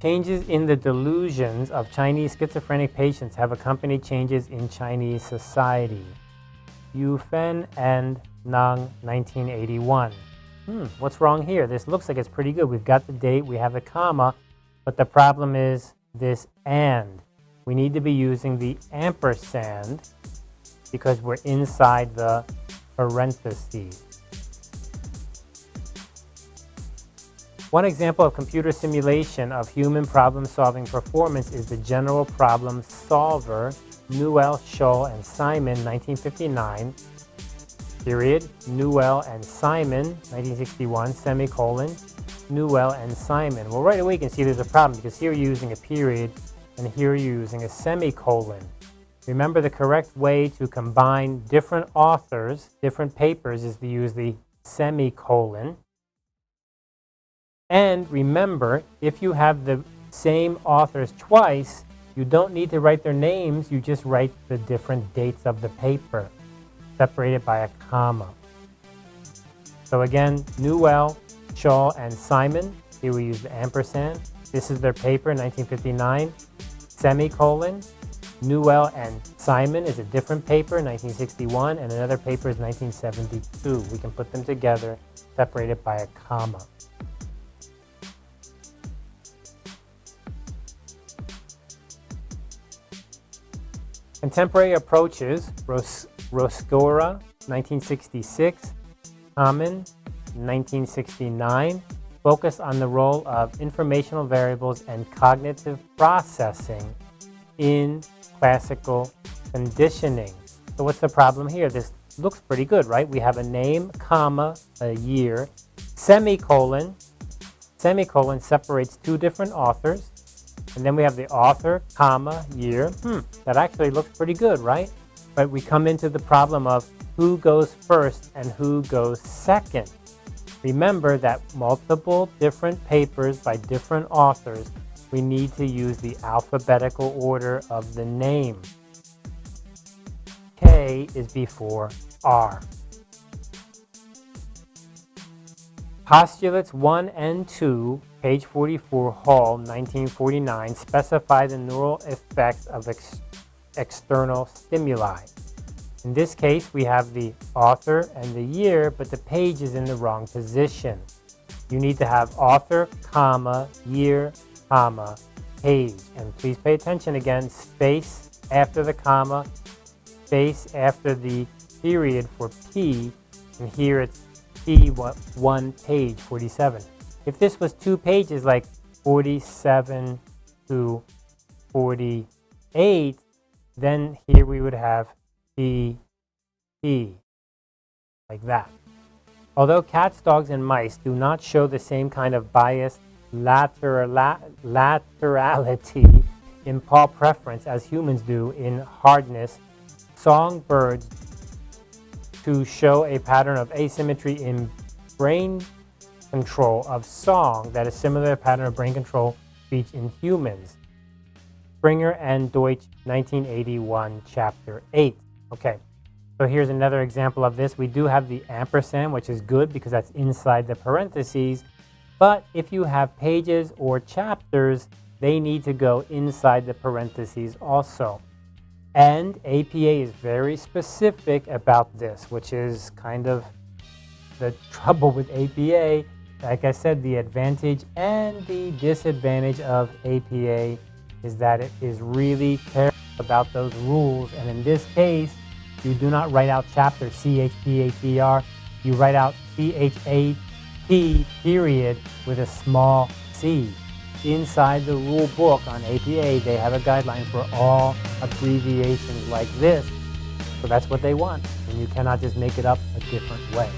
Changes in the delusions of Chinese schizophrenic patients have accompanied changes in Chinese society. Yu Fen and Nang, 1981. What's wrong here? This looks like it's pretty good. We've got the date, we have the comma, but the problem is this and. We need to be using the ampersand because we're inside the parentheses. One example of computer simulation of human problem-solving performance is the General Problem Solver, Newell, Scholl, and Simon, 1959, period, Newell and Simon, 1961, semicolon, Newell and Simon. Well, right away you can see there's a problem because here you're using a period and here you're using a semicolon. Remember, the correct way to combine different authors, different papers, is to use the semicolon. And remember, if you have the same authors twice, you don't need to write their names, you just write the different dates of the paper, separated by a comma. So again, Newell, Scholl, and Simon, here we use the ampersand. This is their paper, 1959, semicolon. Newell and Simon is a different paper, 1961, and another paper is 1972. We can put them together, separated by a comma. Contemporary approaches, Roscora, 1966, Common, 1969, focus on the role of informational variables and cognitive processing in classical conditioning. So what's the problem here? This looks pretty good, right? We have a name, comma, a year, semicolon. Semicolon separates two different authors. And then we have the author, comma, year. That actually looks pretty good, right? But we come into the problem of who goes first and who goes second. Remember that multiple different papers by different authors, we need to use the alphabetical order of the name. K is before R. Postulates 1 and 2, page 44, Hall, 1949, specify the neural effects of external stimuli. In this case, we have the author and the year, but the page is in the wrong position. You need to have author, comma, year, comma, page. And please pay attention again, space after the comma, space after the period for P, and here it's P1 page 47. If this was 2 pages like 47 to 48, then here we would have P, like that. Although cats, dogs, and mice do not show the same kind of biased laterality in paw preference as humans do in hardness, songbirds to show a pattern of asymmetry in brain control of song that is similar to a pattern of brain control speech in humans. Springer and Deutsch, 1981, Chapter 8. Okay, so here's another example of this. We do have the ampersand, which is good because that's inside the parentheses. But if you have pages or chapters, they need to go inside the parentheses also. And APA is very specific about this, which is kind of the trouble with APA. Like I said, the advantage and the disadvantage of APA is that it is really careful about those rules. And in this case, you do not write out chapter, C-H-P-A-T-R. You write out C-H-A-T, period, with a small c. Inside the rule book on APA, they have a guideline for all abbreviations like this. So that's what they want, and you cannot just make it up a different way.